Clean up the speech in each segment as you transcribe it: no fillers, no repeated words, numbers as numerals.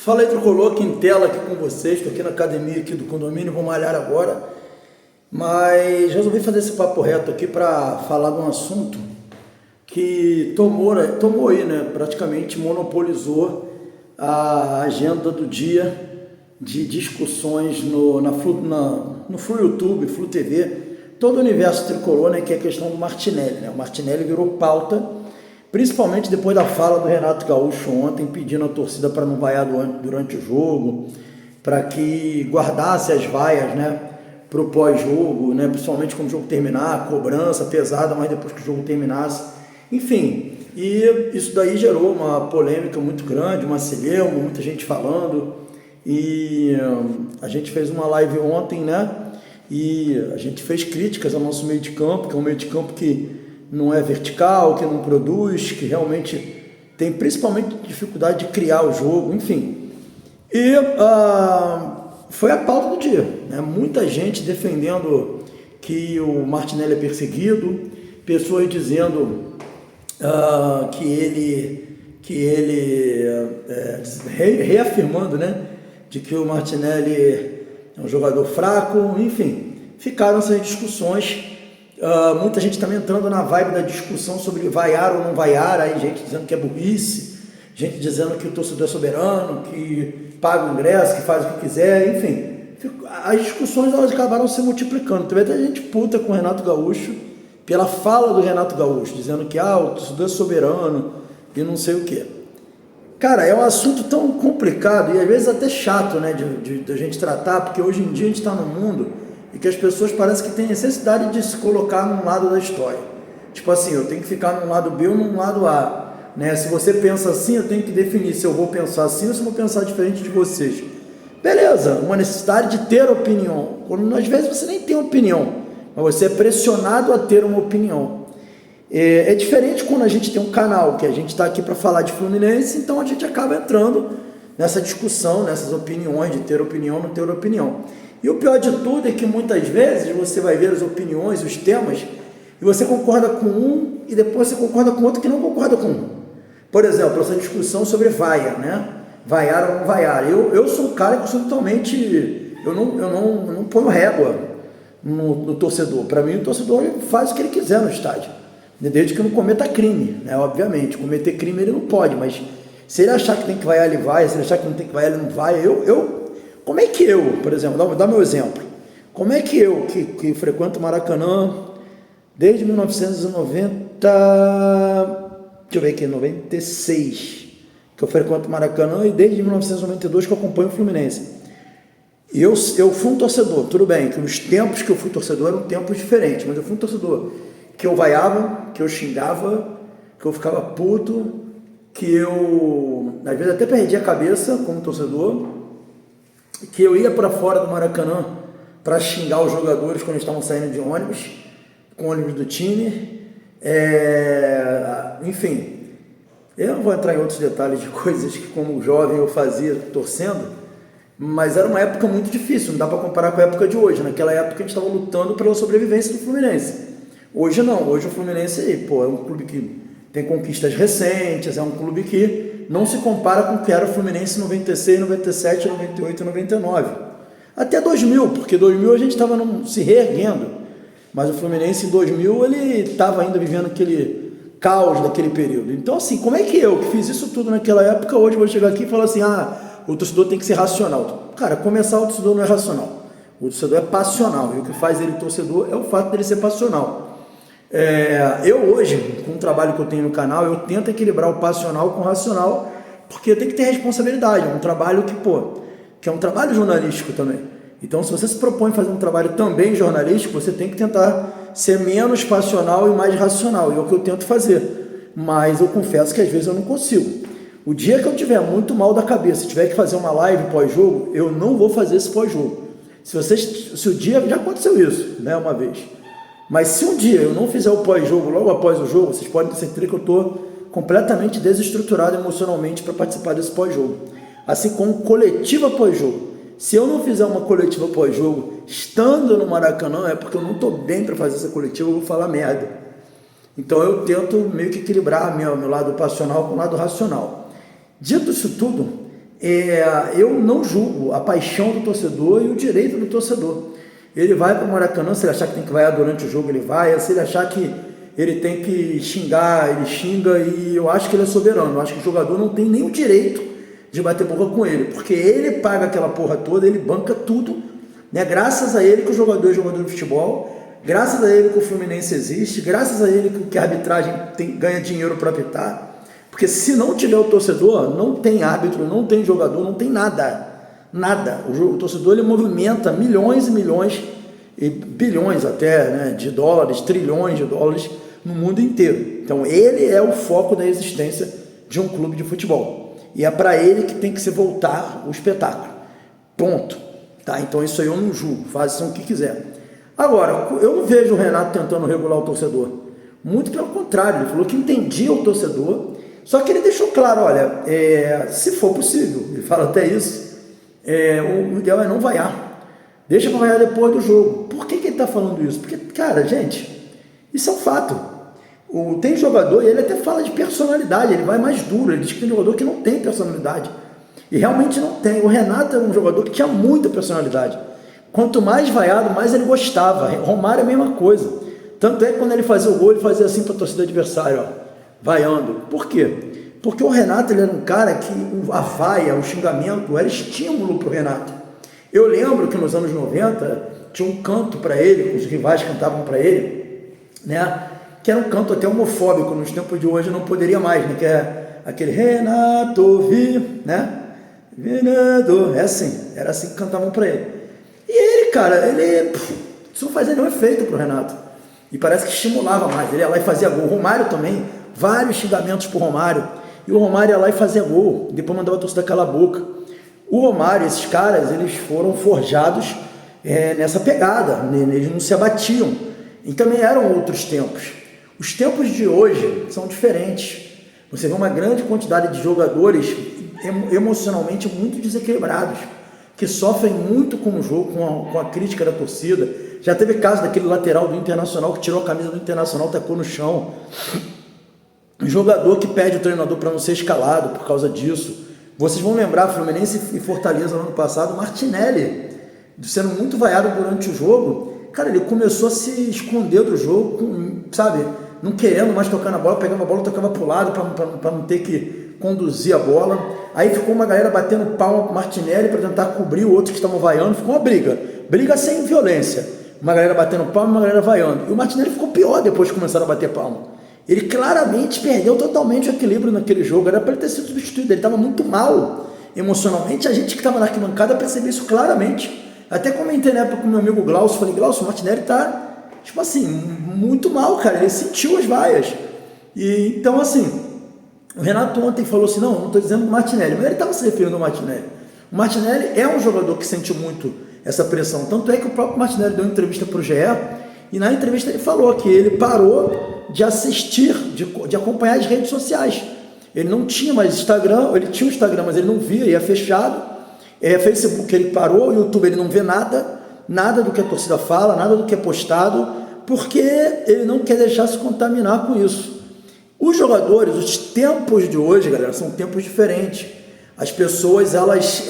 Fala aí, Tricolor, aqui em tela aqui com vocês. Estou aqui na academia aqui do condomínio, vou malhar agora. Mas resolvi fazer esse papo reto aqui para falar de um assunto que tomou aí, né? Praticamente monopolizou a agenda do dia de discussões no Flu YouTube, Flu TV, todo o universo tricolor, né? Que é a questão do Martinelli, né? O Martinelli virou pauta, principalmente depois da fala do Renato Gaúcho ontem, pedindo a torcida para não vaiar durante o jogo, para que guardasse as vaias, né, para o pós-jogo, né, principalmente quando o jogo terminar, cobrança pesada, mas depois que o jogo terminasse. Enfim, e isso daí gerou uma polêmica muito grande, uma celeuma, muita gente falando, e a gente fez uma live ontem, né, e a gente fez críticas ao nosso meio de campo, que é um meio de campo que não é vertical, que não produz, que realmente tem principalmente dificuldade de criar o jogo, enfim. E foi a pauta do dia, né? Muita gente defendendo que o Martinelli é perseguido, pessoas dizendo reafirmando, né, de que o Martinelli é um jogador fraco, enfim, ficaram essas discussões. Muita gente também entrando na vibe da discussão sobre vaiar ou não vaiar, aí gente dizendo que é burrice, gente dizendo que o torcedor é soberano, que paga o ingresso, que faz o que quiser, enfim. As discussões elas acabaram se multiplicando. Teve até gente puta com o Renato Gaúcho, pela fala do Renato Gaúcho, dizendo que o torcedor é soberano e não sei o quê. Cara, é um assunto tão complicado e às vezes até chato, né, de a gente tratar, porque hoje em dia a gente está num mundo e que as pessoas parecem que têm necessidade de se colocar num lado da história. Tipo assim, eu tenho que ficar num lado B ou num lado A, né? Se você pensa assim, eu tenho que definir se eu vou pensar assim ou se eu vou pensar diferente de vocês. Beleza, uma necessidade de ter opinião. Quando às vezes você nem tem opinião, mas você é pressionado a ter uma opinião. É diferente quando a gente tem um canal, que a gente está aqui para falar de Fluminense, então a gente acaba entrando nessa discussão, nessas opiniões, de ter opinião, não ter opinião. E o pior de tudo é que muitas vezes você vai ver as opiniões, os temas, e você concorda com um e depois você concorda com outro que não concorda com um. Por exemplo, essa discussão sobre vaia, né? Vaiar ou não vaiar. Eu sou um cara que eu sou totalmente... Eu não ponho régua no torcedor. Para mim, o torcedor faz o que ele quiser no estádio, desde que não cometa crime, né? Obviamente, cometer crime ele não pode, mas se ele achar que tem que vaiar, ele vai. Se ele achar que não tem que vaiar, ele não vai. Como é que eu, por exemplo, dá meu exemplo, como é que eu, que frequento o Maracanã desde 1990, deixa eu ver aqui, 96, que eu frequento o Maracanã, e desde 1992 que eu acompanho o Fluminense. Eu fui um torcedor, tudo bem, que nos tempos que eu fui torcedor eram tempos diferentes, mas eu fui um torcedor que eu vaiava, que eu xingava, que eu ficava puto, que eu, às vezes, até perdi a cabeça como torcedor, que eu ia para fora do Maracanã para xingar os jogadores quando eles estavam saindo de ônibus, com o ônibus do time, enfim, eu não vou entrar em outros detalhes de coisas que como jovem eu fazia torcendo, mas era uma época muito difícil, não dá para comparar com a época de hoje. Naquela época a gente estava lutando pela sobrevivência do Fluminense. Hoje não, hoje o Fluminense é um clube que tem conquistas recentes, é um clube que não se compara com o que era o Fluminense em 96, 97, 98 e 99. Até 2000, porque 2000 a gente estava se reerguendo, mas o Fluminense em 2000 ele estava ainda vivendo aquele caos daquele período. Então assim, como é que eu, que fiz isso tudo naquela época, hoje vou chegar aqui e falar assim, o torcedor tem que ser racional? Cara, começar o torcedor não é racional, o torcedor é passional, e o que faz ele torcedor é o fato dele ser passional. Eu hoje, com o trabalho que eu tenho no canal, eu tento equilibrar o passional com o racional, porque eu tenho que ter responsabilidade, é um trabalho que é um trabalho jornalístico também. Então, se você se propõe a fazer um trabalho também jornalístico, você tem que tentar ser menos passional e mais racional, e é o que eu tento fazer, mas eu confesso que às vezes eu não consigo. O dia que eu tiver muito mal da cabeça, tiver que fazer uma live pós-jogo, eu não vou fazer esse pós-jogo. Se o dia, já aconteceu isso, né, uma vez. Mas se um dia eu não fizer o pós-jogo, logo após o jogo, vocês podem ter certeza que eu estou completamente desestruturado emocionalmente para participar desse pós-jogo. Assim como coletiva pós-jogo. Se eu não fizer uma coletiva pós-jogo, estando no Maracanã, é porque eu não estou bem para fazer essa coletiva, eu vou falar merda. Então eu tento meio que equilibrar meu lado passional com o lado racional. Dito isso tudo, eu não julgo a paixão do torcedor e o direito do torcedor. Ele vai para o Maracanã, se ele achar que tem que vaiar durante o jogo, ele vai. Se ele achar que ele tem que xingar, ele xinga, e eu acho que ele é soberano. Eu acho que o jogador não tem nem o direito de bater boca com ele, porque ele paga aquela porra toda, ele banca tudo, né? Graças a ele que o jogador é jogador de futebol, graças a ele que o Fluminense existe, graças a ele que a arbitragem ganha dinheiro para apitar. Porque se não tiver o torcedor, não tem árbitro, não tem jogador, não tem nada. Nada. O torcedor ele movimenta milhões e milhões, e bilhões até, né, de dólares, trilhões de dólares no mundo inteiro. Então ele é o foco da existência de um clube de futebol. E é para ele que tem que se voltar o espetáculo. Ponto. Tá? Então isso aí eu não julgo, façam o que quiser. Agora, eu não vejo o Renato tentando regular o torcedor. Muito pelo contrário, ele falou que entendia o torcedor. Só que ele deixou claro, olha, se for possível, ele fala até isso, o ideal é não vaiar. Deixa para vaiar depois do jogo. Por que ele está falando isso? Porque, cara, gente, isso é um fato. Tem jogador, e ele até fala de personalidade, ele vai mais duro, ele diz que tem jogador que não tem personalidade. E realmente não tem. O Renato é um jogador que tinha muita personalidade. Quanto mais vaiado, mais ele gostava. Romário é a mesma coisa. Tanto é que quando ele fazia o gol, ele fazia assim para a torcida adversária, ó. Vaiando. Por quê? Porque o Renato ele era um cara que a vaia, o xingamento era estímulo para o Renato. Eu lembro que nos anos 90 tinha um canto para ele, os rivais cantavam para ele, né? Que era um canto até homofóbico, nos tempos de hoje não poderia mais, né? Que é aquele Renato vi, né? Renato, era assim que cantavam para ele. E ele, cara, isso não fazia nenhum efeito para o Renato. E parece que estimulava mais. Ele ia lá e fazia gol. O Romário também, vários xingamentos pro Romário, e o Romário ia lá e fazia gol, depois mandava a torcida calar a boca. O Romário, esses caras, eles foram forjados nessa pegada, eles não se abatiam, e também eram outros tempos. Os tempos de hoje são diferentes, você vê uma grande quantidade de jogadores emocionalmente muito desequilibrados, que sofrem muito com o jogo, com a crítica da torcida. Já teve caso daquele lateral do Internacional que tirou a camisa do Internacional, tacou no chão. Um jogador que pede o treinador para não ser escalado por causa disso. Vocês vão lembrar, Fluminense e Fortaleza no ano passado, Martinelli, sendo muito vaiado durante o jogo. Cara, ele começou a se esconder do jogo, sabe? Não querendo mais tocar na bola, pegava a bola, tocava para o lado para não ter que conduzir a bola. Aí ficou uma galera batendo palma pro Martinelli para tentar cobrir o outro que estavam vaiando. Ficou uma briga sem violência. Uma galera batendo palma, uma galera vaiando. E o Martinelli ficou pior depois que começaram a bater palma. Ele claramente perdeu totalmente o equilíbrio naquele jogo. Era para ele ter sido substituído. Ele estava muito mal emocionalmente. A gente que estava na arquibancada percebeu isso claramente. Até comentei na época com meu amigo Glaucio. Falei, Glaucio, o Martinelli tá, tipo assim, muito mal, cara. Ele sentiu as vaias. E então, assim, o Renato ontem falou assim, não estou dizendo o Martinelli, mas ele estava se referindo ao Martinelli. O Martinelli é um jogador que sente muito essa pressão. Tanto é que o próprio Martinelli deu uma entrevista para o GE, e na entrevista ele falou que ele parou de assistir, de acompanhar as redes sociais. Ele não tinha mais Instagram, ele tinha o Instagram, mas ele não via, ia fechado. Facebook ele parou, YouTube ele não vê nada do que a torcida fala, nada do que é postado, porque ele não quer deixar se contaminar com isso. Os jogadores, os tempos de hoje, galera, são tempos diferentes. As pessoas, elas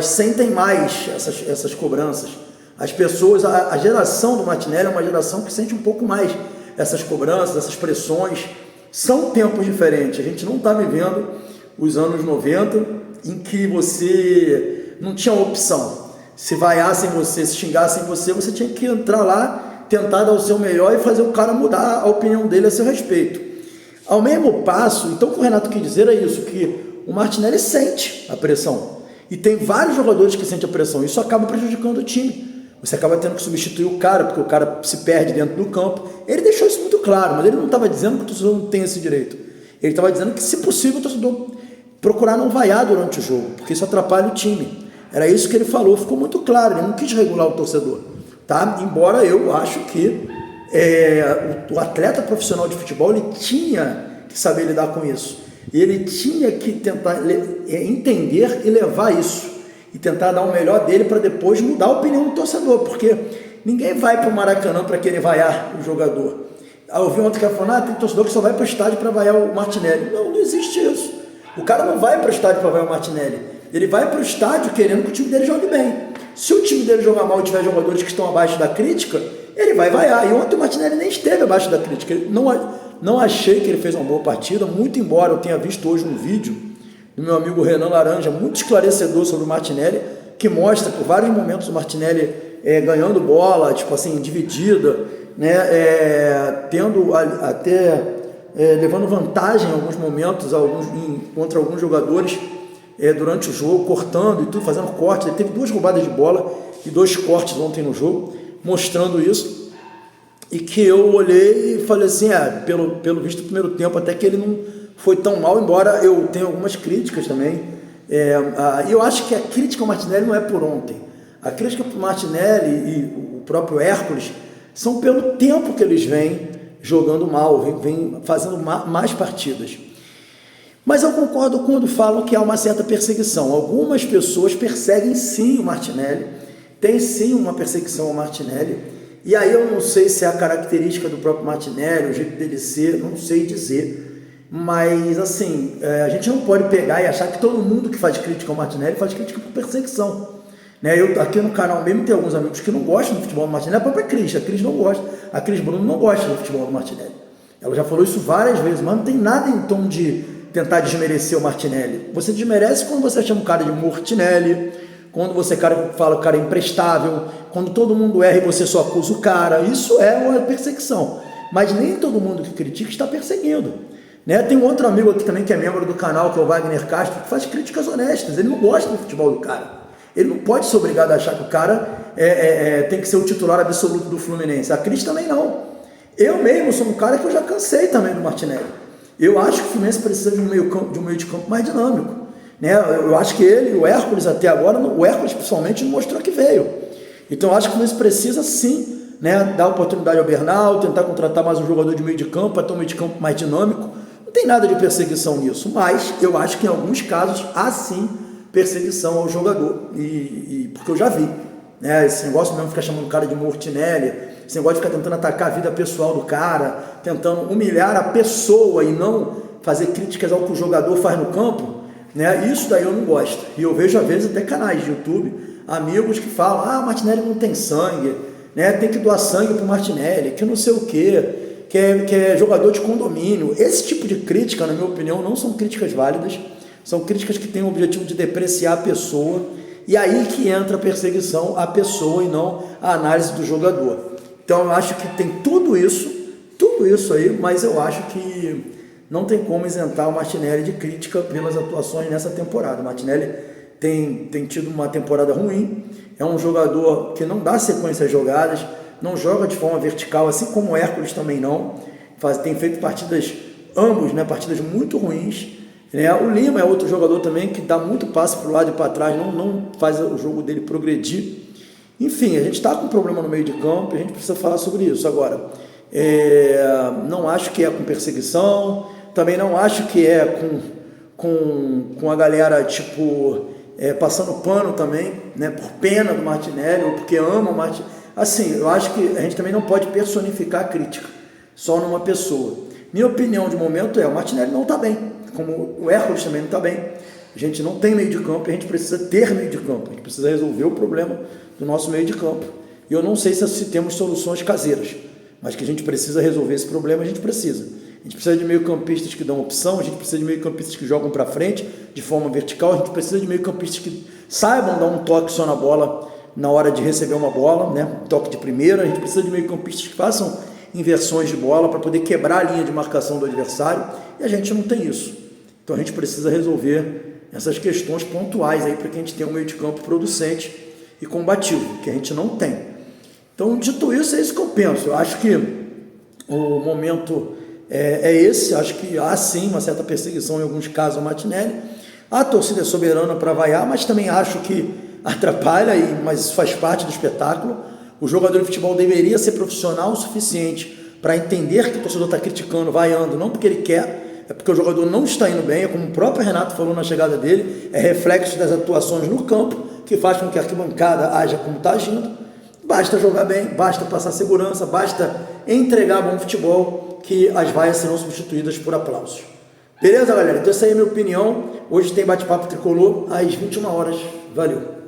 sentem mais essas cobranças. As pessoas, a geração do Martinelli é uma geração que sente um pouco mais essas cobranças, essas pressões. São tempos diferentes. A gente não está vivendo os anos 90 em que você não tinha opção. Se vaiassem você, se xingassem você, você tinha que entrar lá, tentar dar o seu melhor e fazer o cara mudar a opinião dele a seu respeito. Ao mesmo passo, então o que o Renato quis dizer é isso, que o Martinelli sente a pressão. E tem vários jogadores que sentem a pressão. Isso acaba prejudicando o time. Você acaba tendo que substituir o cara, porque o cara se perde dentro do campo. Ele deixou isso muito claro, mas ele não estava dizendo que o torcedor não tem esse direito. Ele estava dizendo que, se possível, o torcedor procurar não vaiar durante o jogo, porque isso atrapalha o time. Era isso que ele falou, ficou muito claro, ele não quis regular o torcedor. Tá? Embora eu acho que o atleta profissional de futebol ele tinha que saber lidar com isso. E ele tinha que tentar entender e levar isso. E tentar dar o melhor dele para depois mudar a opinião do torcedor. Porque ninguém vai para o Maracanã para querer vaiar o jogador. Eu vi ontem que ela falou, tem torcedor que só vai para o estádio para vaiar o Martinelli. Não existe isso. O cara não vai para o estádio para ver o Martinelli. Ele vai para o estádio querendo que o time dele jogue bem. Se o time dele jogar mal e tiver jogadores que estão abaixo da crítica, ele vai vaiar. E ontem o Martinelli nem esteve abaixo da crítica. Não achei que ele fez uma boa partida, muito embora eu tenha visto hoje um vídeo do meu amigo Renan Laranja, muito esclarecedor sobre o Martinelli, que mostra por vários momentos o Martinelli ganhando bola, tipo assim, dividida, né, tendo até levando vantagem em alguns momentos contra alguns jogadores durante o jogo, cortando e tudo, fazendo corte. Ele teve 2 roubadas de bola e 2 cortes ontem no jogo, mostrando isso. E que eu olhei e falei assim, pelo visto do primeiro tempo, até que ele não foi tão mal, embora eu tenha algumas críticas também. E eu acho que a crítica ao Martinelli não é por ontem. A crítica para o Martinelli e o próprio Hércules são pelo tempo que eles vêm jogando mal, vêm fazendo mais partidas. Mas eu concordo quando falam que há uma certa perseguição. Algumas pessoas perseguem sim o Martinelli, tem sim uma perseguição ao Martinelli, e aí eu não sei se é a característica do próprio Martinelli, o jeito dele ser, não sei dizer, mas assim, a gente não pode pegar e achar que todo mundo que faz crítica ao Martinelli faz crítica por perseguição. Eu aqui no canal mesmo tenho alguns amigos que não gostam do futebol do Martinelli, a própria Cris, a Cris não gosta, a Cris Bruno não gosta do futebol do Martinelli. Ela já falou isso várias vezes, mas não tem nada em tom de tentar desmerecer o Martinelli. Você desmerece quando você chama o cara de Mortinelli, quando você fala que o cara é imprestável, quando todo mundo erra e você só acusa o cara. Isso é uma perseguição. Mas nem todo mundo que critica está perseguindo. Tem um outro amigo aqui também que é membro do canal, que é o Wagner Castro, que faz críticas honestas. Ele não gosta do futebol do cara. Ele não pode ser obrigado a achar que o cara tem que ser o titular absoluto do Fluminense. A Cris também não. Eu mesmo sou um cara que eu já cansei também do Martinelli. Eu acho que o Fluminense precisa de um meio de campo mais dinâmico. Eu acho que ele e o Hércules até agora, o Hércules principalmente, não mostrou que veio. Então eu acho que o Fluminense precisa sim, dar oportunidade ao Bernal, tentar contratar mais um jogador de meio de campo, para ter um meio de campo mais dinâmico. Não tem nada de perseguição nisso, mas eu acho que em alguns casos há sim perseguição ao jogador, porque eu já vi. Esse negócio mesmo de ficar chamando o cara de Mortinelli, esse negócio de ficar tentando atacar a vida pessoal do cara, tentando humilhar a pessoa e não fazer críticas ao que o jogador faz no campo, isso daí eu não gosto. E eu vejo às vezes até canais de YouTube, amigos que falam, Martinelli não tem sangue, tem que doar sangue pro Martinelli, que não sei o quê, que é jogador de condomínio. Esse tipo de crítica, na minha opinião, não são críticas válidas, são críticas que têm o objetivo de depreciar a pessoa, e aí que entra a perseguição à pessoa e não a análise do jogador. Então eu acho que tem tudo isso aí, mas eu acho que não tem como isentar o Martinelli de crítica pelas atuações nessa temporada. O Martinelli tem tido uma temporada ruim, é um jogador que não dá sequência às jogadas, não joga de forma vertical, assim como o Hércules também não, tem feito partidas, partidas muito ruins. O Lima é outro jogador também que dá muito passe para o lado e para trás, não faz o jogo dele progredir. Enfim, a gente está com um problema no meio de campo e a gente precisa falar sobre isso. Agora, não acho que é com perseguição, também não acho que é com a galera, passando pano também, por pena do Martinelli, ou porque ama o Martinelli. Assim, eu acho que a gente também não pode personificar a crítica só numa pessoa. Minha opinião de momento o Martinelli não está bem, como o Hércules também não está bem. A gente não tem meio de campo, a gente precisa ter meio de campo, a gente precisa resolver o problema do nosso meio de campo. E eu não sei se temos soluções caseiras, mas que a gente precisa resolver esse problema, a gente precisa. A gente precisa de meio-campistas que dão opção, a gente precisa de meio-campistas que jogam para frente de forma vertical, a gente precisa de meio-campistas que saibam dar um toque só na bola na hora de receber uma bola, um toque de primeira. A gente precisa de meio-campistas que façam inversões de bola para poder quebrar a linha de marcação do adversário, e a gente não tem isso. Então a gente precisa resolver essas questões pontuais aí para que a gente tenha um meio de campo producente e combativo, que a gente não tem. Então, dito isso, é isso que eu penso. Eu acho que o momento é esse. Acho que há sim uma certa perseguição em alguns casos ao Martinelli. A torcida é soberana para vaiar, mas também acho que atrapalha, mas isso faz parte do espetáculo. O jogador de futebol deveria ser profissional o suficiente para entender que o torcedor está criticando, vaiando, não porque ele quer, é porque o jogador não está indo bem, é como o próprio Renato falou na chegada dele, é reflexo das atuações no campo, que faz com que a arquibancada haja como está agindo. Basta jogar bem, basta passar segurança, basta entregar bom futebol, que as vaias serão substituídas por aplausos. Beleza, galera? Então essa aí é a minha opinião. Hoje tem bate-papo tricolor às 21 horas. Valeu!